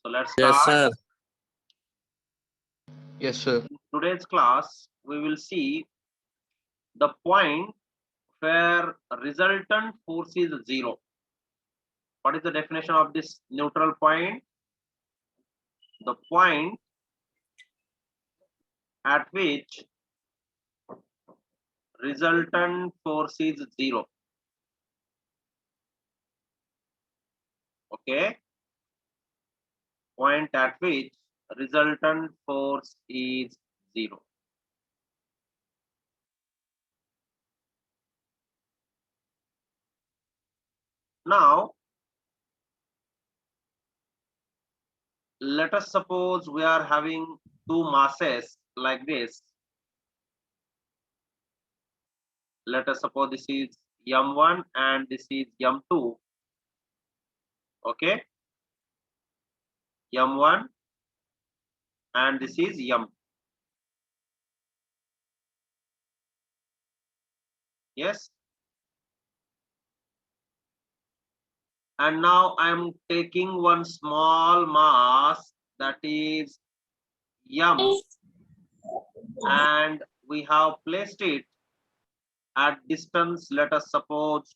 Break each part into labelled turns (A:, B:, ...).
A: So let's
B: Yes,
A: start.
B: sir.
C: Yes, sir.
A: In today's class, we will see the point where resultant force is zero. What is the definition of this neutral point? The point at which resultant force is zero. Okay? Point at which resultant force is zero. Now, let us suppose we are having two masses like this. Let us suppose this is m1 and this is m2. Okay, m1 and this is m. Yes, and now I am taking one small mass, that is m, and we have placed it at distance, let us suppose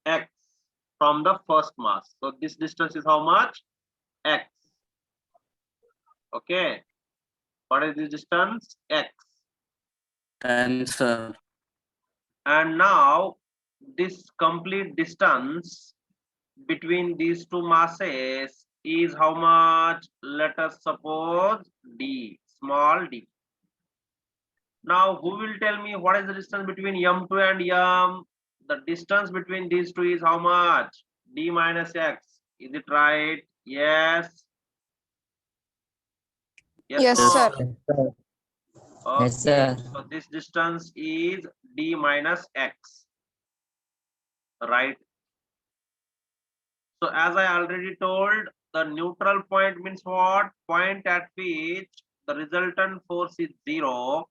A: x, from the first mass. So this distance is how much? X. Okay, what is the distance? X.
B: 10, sir.
A: And now this complete distance between these two masses is how much? Let us suppose d, small d. Now who will tell me what is the distance between m2 and m? The distance between these two is how much? D minus x. Is it right? Yes. Yes,
D: Yes,
A: no?
D: sir.
A: Okay.
C: Yes, sir.
A: So this distance is d minus x, right? So as I already told, the neutral point means what? Point at which the resultant force is zero.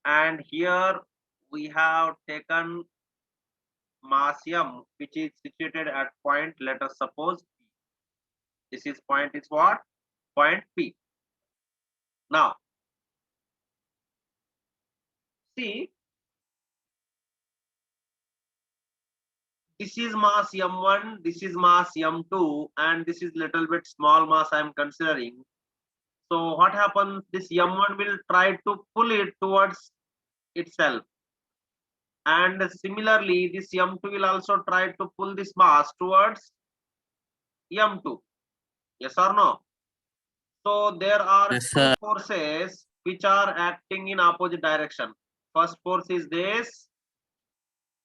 A: And here we have taken mass m, which is situated at point, let us suppose P. This is point is what? Point P. Now, see, this is mass m1, this is mass m2, and this is little bit small mass I am considering. So what happens? This m1 will try to pull it towards itself. And similarly, this m2 will also try to pull this mass towards m2. Yes or no? So there are
B: Yes,
A: two
B: sir.
A: forces which are acting in opposite direction. First force is this,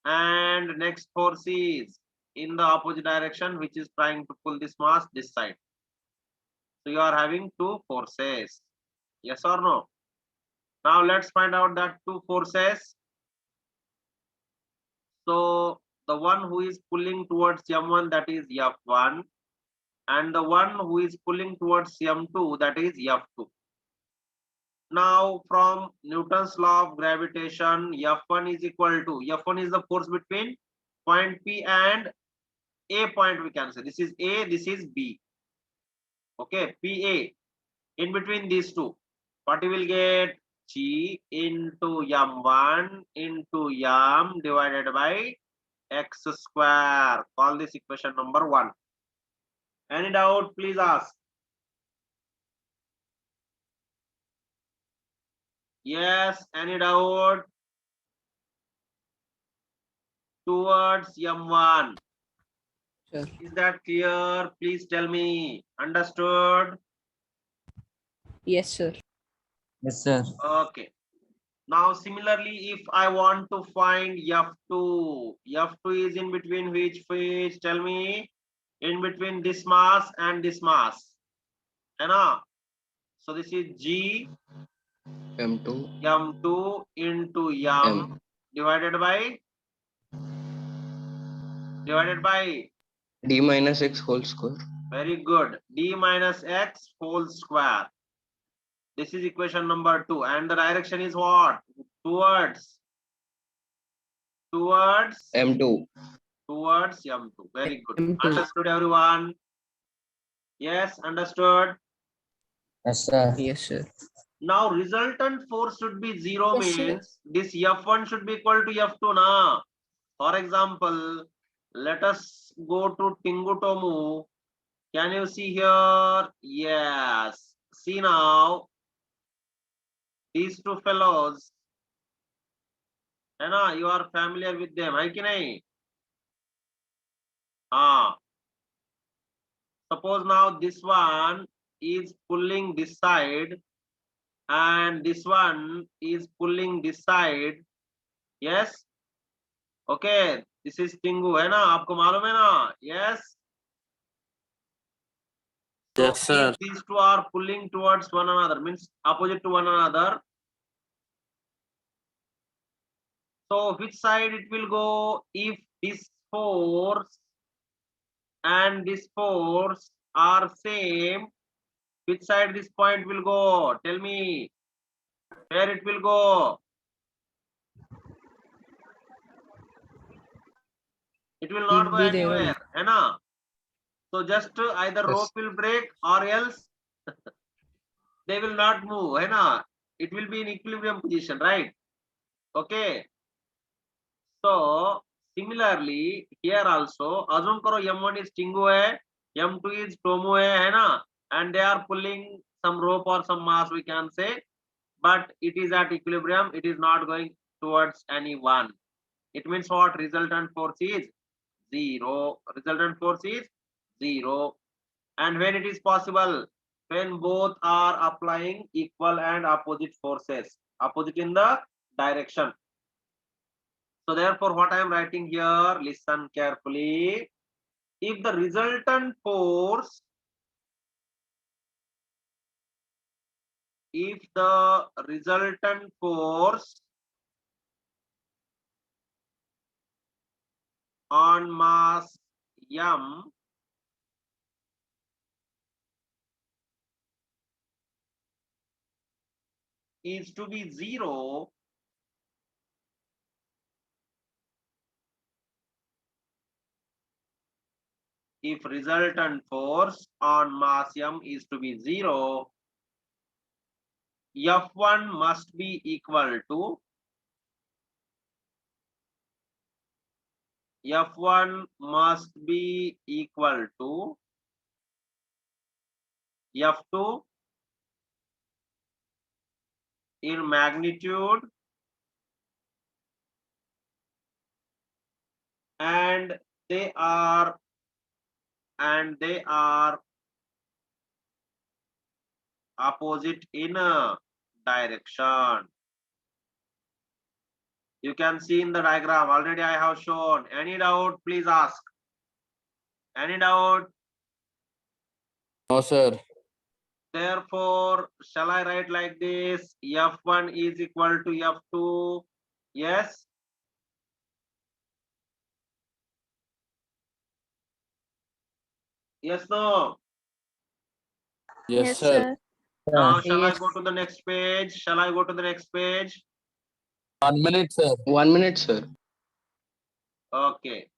A: and next force is in the opposite direction, which is trying to pull this mass this side. So you are having two forces. Yes or no? Now let's find out that two forces. So the one who is pulling towards m1, that is f1, and the one who is pulling towards m2, that is f2. Now from Newton's law of gravitation, f1 is equal to, f1 is the force between point P and A point, we can say. This is A, this is B. Okay, PA. In between these two, what you will get? G into m1 into m divided by x square. Call this equation number 1. Any doubt, please ask. Yes, any doubt? Towards m1.
D: Sure.
A: Is that clear? Please tell me. Understood?
D: Yes, sir.
C: Yes, sir.
A: Okay. Now similarly, if I want to find f2, f2 is in between which? Tell me. In between this mass and this mass. So this is G
C: M2
A: m2 into m divided by
C: D minus X whole square.
A: very good, d minus x whole square. This is equation number 2, and the direction is what? Towards
C: M2.
A: towards m2. Very good.
D: M2.
A: Understood, everyone? Yes, understood.
C: Yes, sir.
D: Yes, sir.
A: Now resultant force should be 0
D: Yes, sir.
A: means this F1 should be equal to F2 na. For example, let us go to Tingutomu. Can you see here? Yes. See now, these two fellows, है ना, you are familiar with them, है कि नहीं? हाँ. Suppose now this one is pulling this side and this one is pulling this side. Yes. Okay. This is Tingu, है ना? आपको मालूम है ना? Yes. So
B: Yes, sir.
A: if these two are pulling towards one another, means opposite to one another. So which side it will go if this force and this force are same? Which side this point will go? Tell me where it will go. It will not
D: Will
A: go
D: be there
A: anywhere, है ना? So just either
C: Yes.
A: rope will break or else they will not move, है ना? It will be in equilibrium position, right? Okay. So similarly here also, assume करो M1 is Tingu है, M2 is Tomu है ना? And they are pulling some rope or some mass, we can say, but it is at equilibrium. It is not going towards any one. It means what? Resultant force is 0. Resultant force is 0. And when it is possible? When both are applying equal and opposite forces, opposite in the direction. So therefore what I am writing here, listen carefully. If the resultant force, if the resultant force on mass M is to be 0, if resultant force on mass M is to be 0, F1 must be equal to F1 must be equal to F2 in magnitude and they are opposite in a direction. You can see in the diagram already I have shown. Any doubt, please ask. Any doubt?
B: No, sir.
A: Therefore, shall I write like this? F1 is equal to F2. Yes. Yes, no.
B: Yes, sir.
A: Now, shall I
D: Yes.
A: go to the next page? Shall I go to the next page?
B: 1 minute, sir.
C: 1 minute, sir.
A: Okay.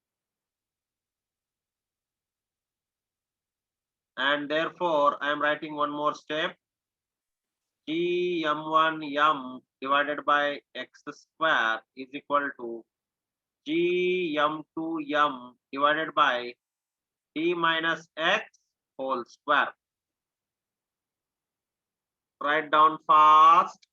A: And therefore, I am writing one more step. G m1 m divided by x square is equal to G m2 m divided by d minus x whole square. Write down fast.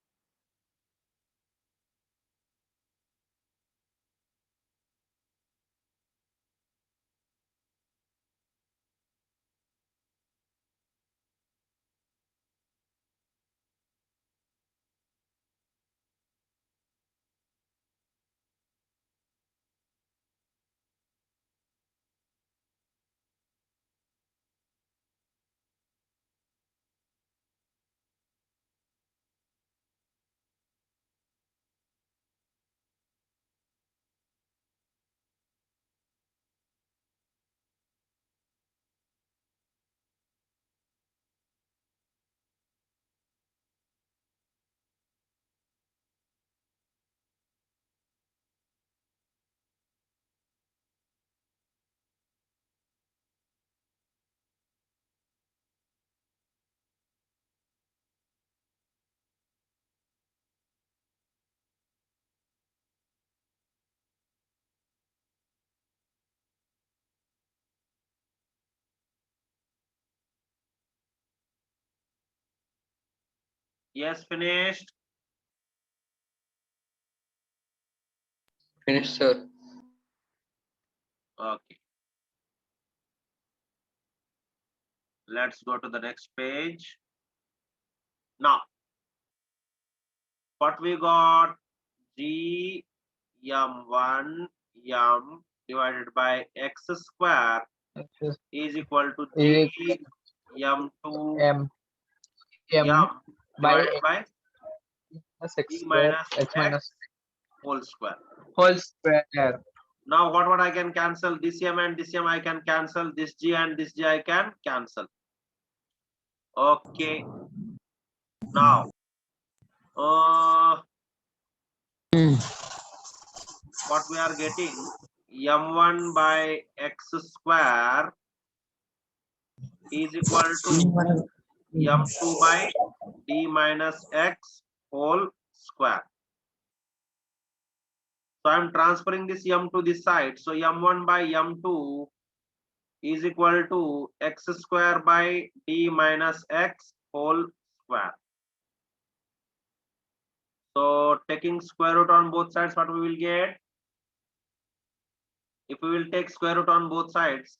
A: Yes, finished.
C: Finished, sir.
A: Okay. Let's go to the next page. Now, what we got? G m1 m divided by x square is equal to
E: Is
A: G m2
E: M
A: m
E: by
A: divided by
E: minus
A: d
E: x square
A: minus
E: x minus
A: whole square.
E: whole square.
A: Now what I can cancel? This m and this m I can cancel. This g and this g I can cancel. Okay. Now, what we are getting? M1 by x square is equal to m2 by d minus x whole square. So I'm transferring this m to this side. So m1 by m2 is equal to x square by d minus x whole square. So taking square root on both sides, what we will get? If we will take square root on both sides,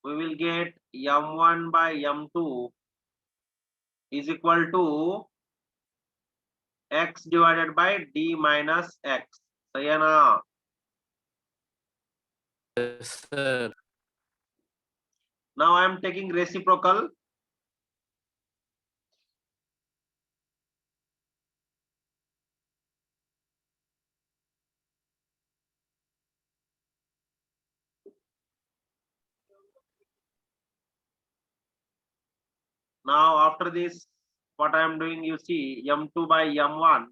A: we will get m1 by m2 is equal to x divided by d minus x. So yeah,
B: Yes, sir.
A: now I am taking reciprocal. Now after this, what I am doing, you see, m2 by m1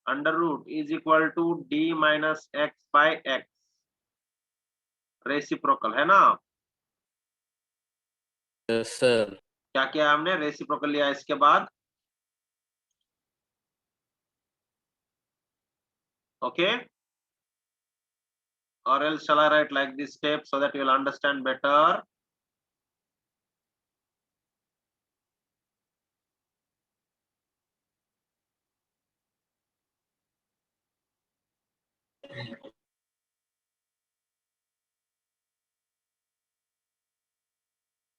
A: under root is equal to d minus x by x. Reciprocal है ना?
B: Yes, sir.
A: क्या किया हमने? Reciprocal लिया इसके बाद. Okay, or else shall I write like this step so that you will understand better?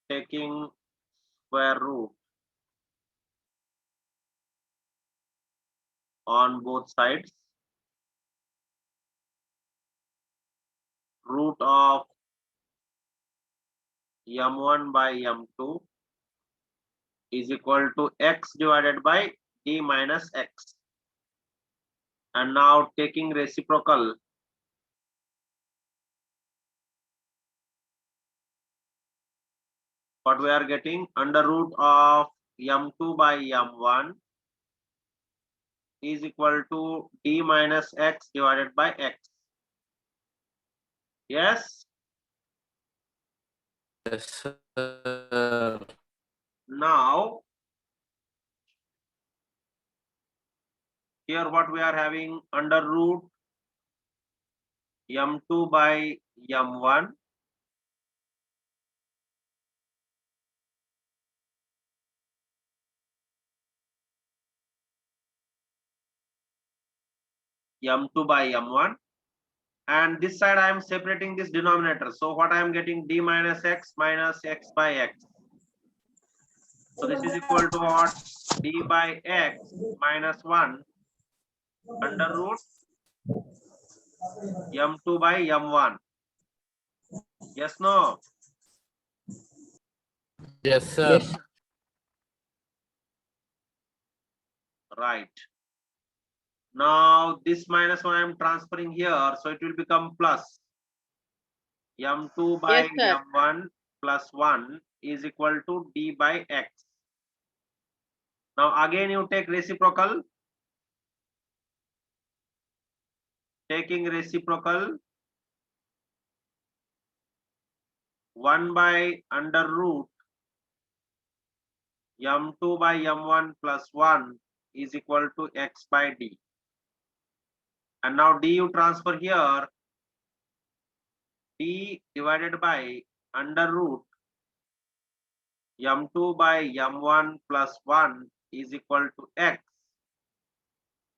A: Taking square root on both sides, root of m1 by m2 is equal to x divided by d minus x. And now taking reciprocal, what we are getting? Under root of m2 by m1 is equal to d minus x divided by x. Yes.
B: Yes, sir.
A: Now, here what we are having? Under root m2 by m1 m2 by m1, and this side I am separating this denominator. So what I am getting? D minus x by x. So this is equal to what? D by x minus 1 under root m2 by m1. Yes, no?
B: Yes, sir.
A: Right. Now this minus 1 I am transferring here, so it will become plus. m2 by
D: Yes, sir.
A: m1 plus 1 is equal to d by x. Now again you take reciprocal. Taking reciprocal, 1 by under root m2 by m1 plus 1 is equal to x by d. And now d you transfer here, d divided by under root m2 by m1 plus 1 is equal to x.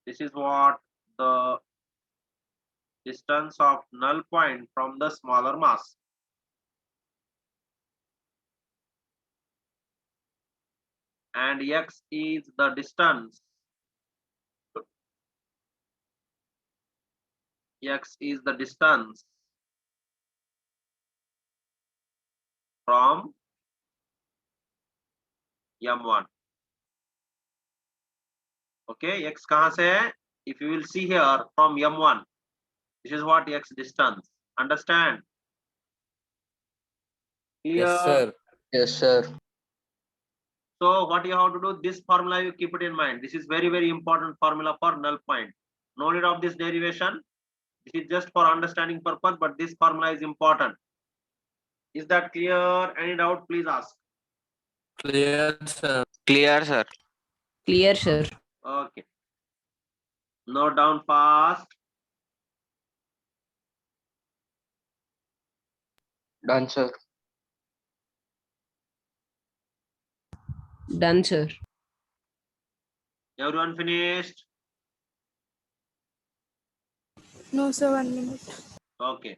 A: This is what the distance of null point from the smaller mass. And x is the distance. X is the distance from m1. Okay, x kahan se hai? If you will see here from m1, this is what x distance. Understand? Clear?
B: Yes, sir.
C: Yes, sir.
A: So what you have to do, this formula you keep it in mind. This is very, very important formula for null point. No need of this derivation. This is just for understanding purpose, but this formula is important. Is that clear? Any doubt, please ask.
B: Clear, sir.
C: Clear, sir.
D: Clear, sir.
A: Okay. Note down fast.
C: Done, sir.
D: Done, sir.
A: Everyone finished?
F: No, sir, 1 minute.
A: Okay.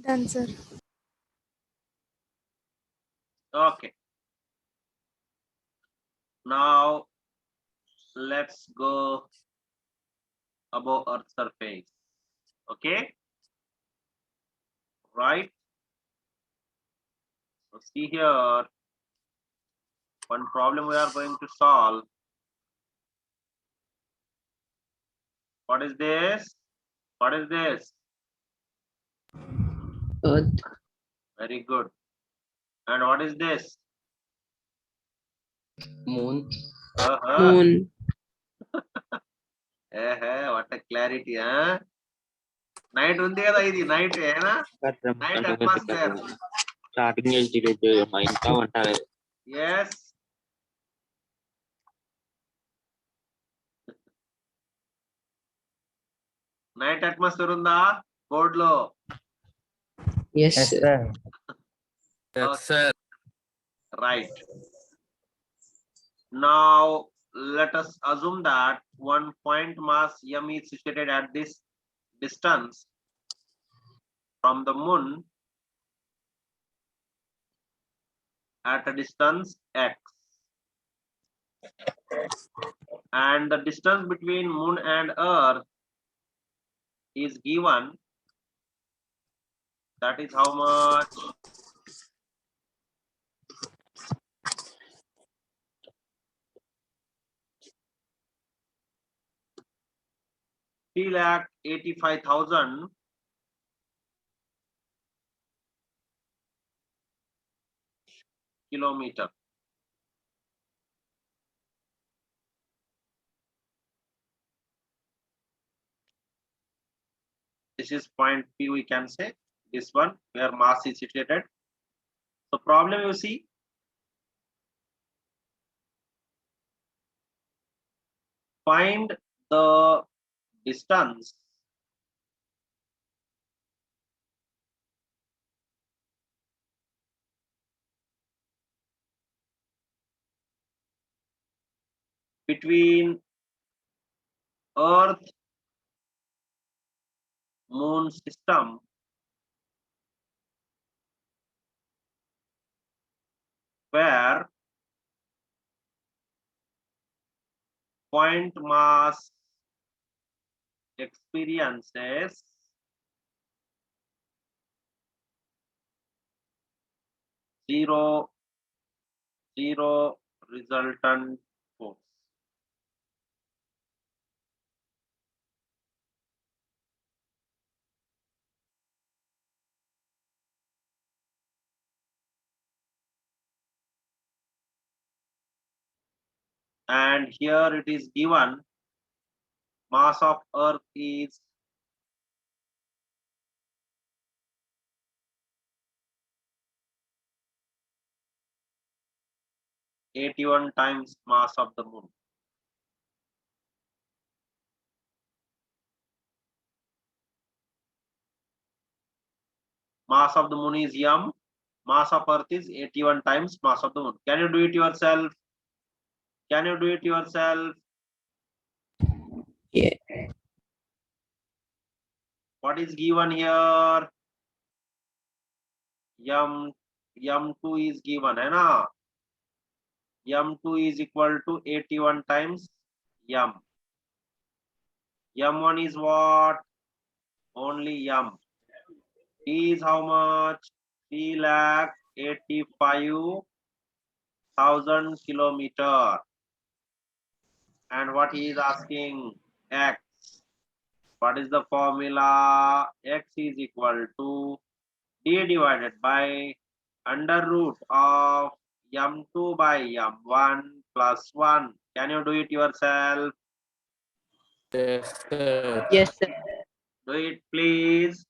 F: Done, sir.
A: Okay. Now let's go above Earth surface. Okay. Right. So see here, one problem we are going to solve. What is this? What is this?
D: Earth.
A: Very good. And what is this?
C: Moon.
D: Moon.
A: What a clarity, huh? Night undi kada idi, night na? Night atmosphere.
G: Starting నుంచి delete చేయమ్మా ఇంకా అంటారు
A: Yes. Night atmosphere unda board lo.
D: Yes, sir.
B: Yes, sir.
A: Right. Now let us assume that one point mass m is situated at this distance from the moon at a distance x, and the distance between moon and earth is given. That is how much? 3,85,000 kilometer. This is point P, we can say, this one where mass is situated. So problem you see, find the distance between Earth Moon system, where point mass experiences zero resultant force. And here it is given mass of Earth is 81 times mass of the Moon. Mass of the Moon is m, mass of Earth is 81 times mass of the Moon. Can you do it yourself? Can you do it yourself?
D: Yeah.
A: What is given here? m2 is given, है ना? m2 is equal to 81 times m. m1 is what? Only m. T is how much? 3,85,000 kilometer. And what he is asking? X. What is the formula? X is equal to D divided by under root of m2 by m1 plus 1. Can you do it yourself?
B: Yes, sir.
D: Yes, sir.
A: Do it, please.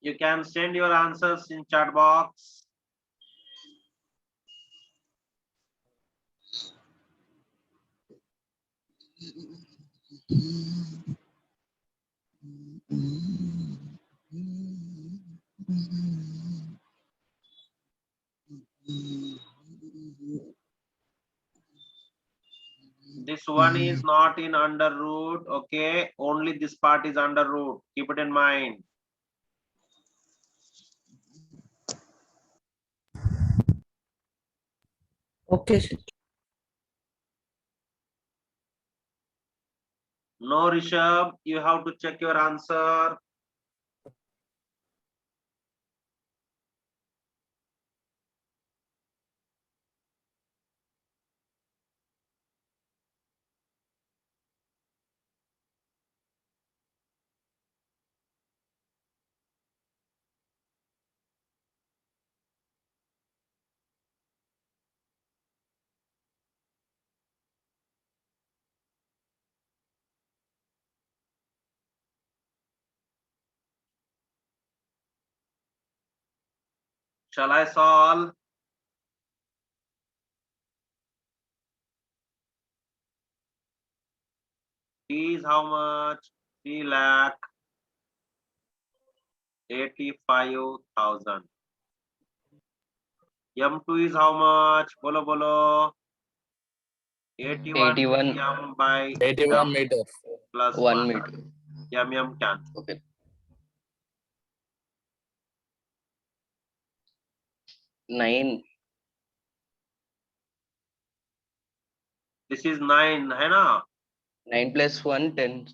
A: You can send your answers in chat box. This one is not in under root, okay? Only this part is under root. Keep it in mind.
D: Okay, sir.
A: No, Rishabh, you have to check your answer. Shall I solve? T is how much? 3,85,000. M2 is how much? Bolo bolo. 81
C: 81
A: m by
B: 81
A: m
B: meters.
A: plus
C: 1
A: 1.
C: meter.
A: M cancel.
C: Okay. 9.
A: This is 9, है ना?
C: 9 plus 1, 10.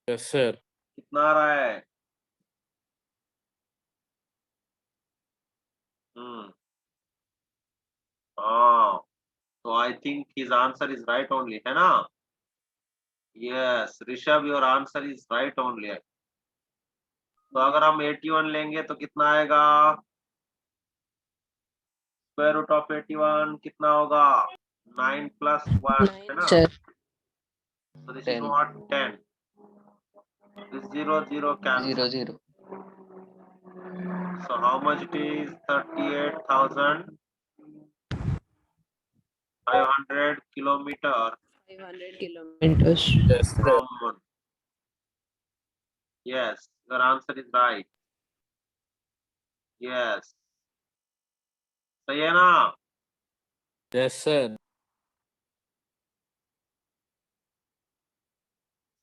B: Yes, sir.
A: कितना आ रहा है? Oh, so I think his answer is right only, है ना? Yes, Rishabh, your answer is right only. तो अगर हम 81 लेंगे तो कितना आएगा? स्क्वायर रूट ऑफ 81 कितना होगा? 9 plus 1 है
D: 9,
A: ना?
D: sir.
A: So this is
C: 10.
A: what? 10. This 0 0 cancel.
C: 0 0.
A: So how much it is? 38,500 kilometer
D: 500 kilometers.
B: Yes, sir.
A: from Moon. Yes, your answer is right. Yes. सही है ना?
B: Yes, sir.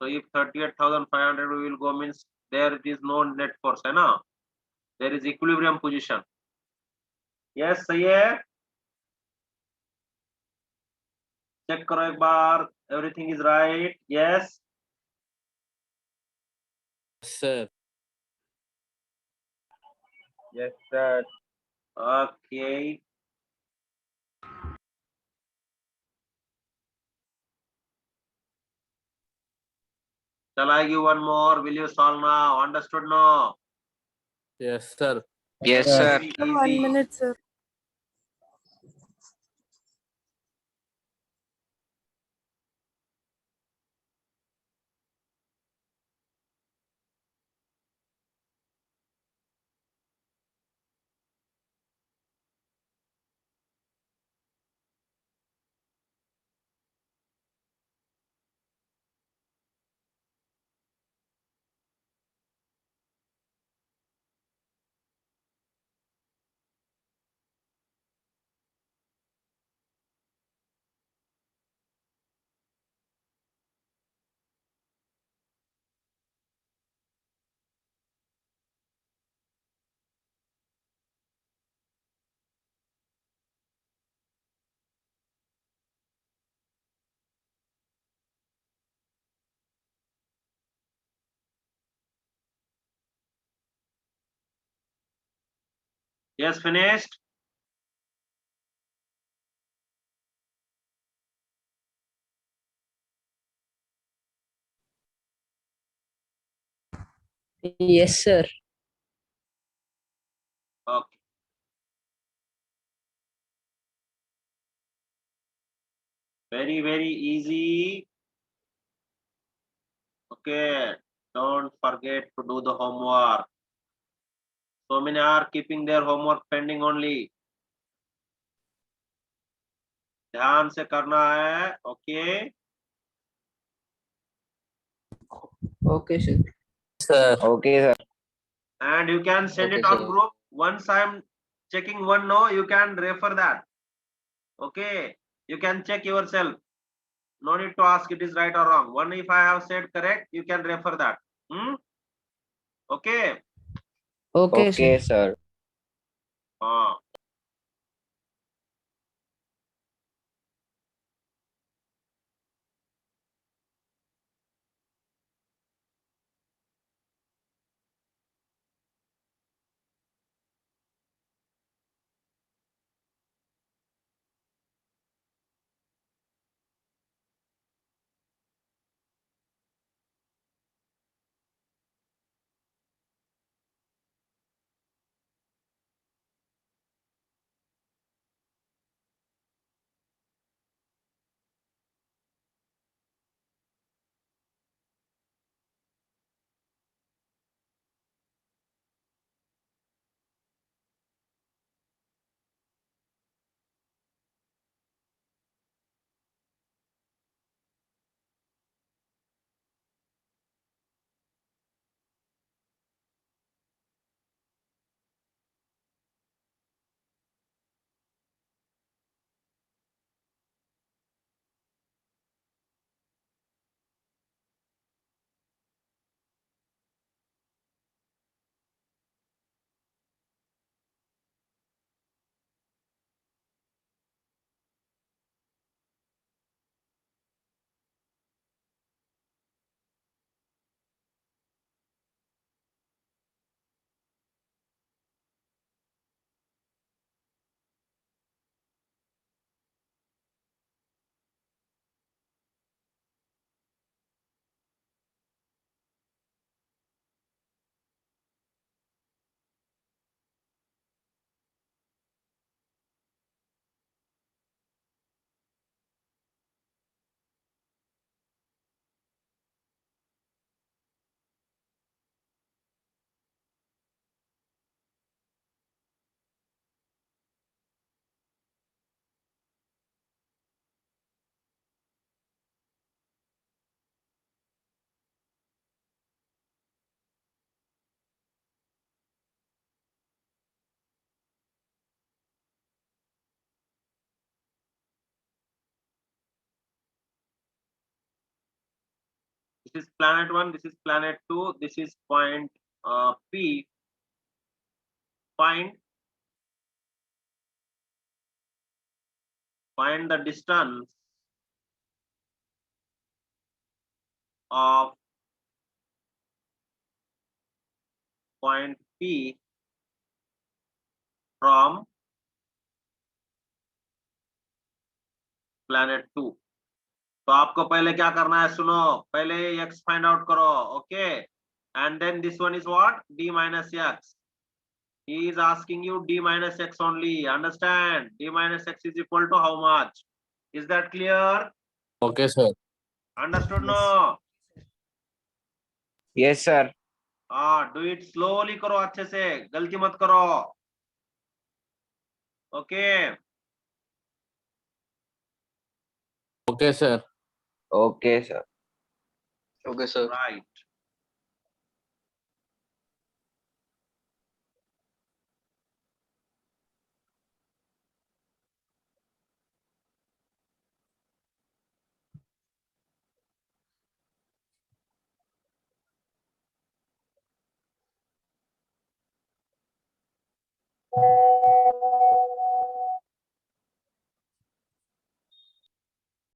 A: So if 38,500 we will go means there is no net force है ना? There is equilibrium position. Yes, सही है? Check करो एक बार. Everything is right. Yes.
B: Yes, sir.
E: Yes, sir.
A: Okay. Shall I give one more? Will you solve now? Understood now?
B: Yes, sir.
C: Yes, sir.
A: Very
F: Sir, 1
A: easy.
F: minute, sir.
A: Yes, finished?
D: Yes, sir.
A: Okay. Very, very easy. Okay. Don't forget to do the homework. So many are keeping their homework pending only. ध्यान से करना है. Okay.
D: Okay, sir.
B: Sir.
E: Okay, sir.
A: And you can send
C: Okay,
A: it on
C: sir.
A: group. Once I'm checking one no, you can refer that. Okay. You can check yourself. No need to ask it is right or wrong. One if I have said correct, you can refer that. Okay.
D: Okay,
E: Okay,
D: sir.
E: sir.
A: Ah. This is planet 1, this is planet 2, this is point P. Find the distance of point P from planet 2. तो आपको पहले क्या करना है, सुनो, पहले x find out करो, okay, and then this one is what, d minus x. He is asking you d minus x only, understand? D minus x is equal to how much? Is that clear?
B: Okay, sir.
A: Understood? No.
E: Yes, sir.
A: Do it slowly करो, अच्छे से, गलती मत करो, okay.
B: Okay, sir.
E: Okay, sir.
C: Okay, sir.
A: Right.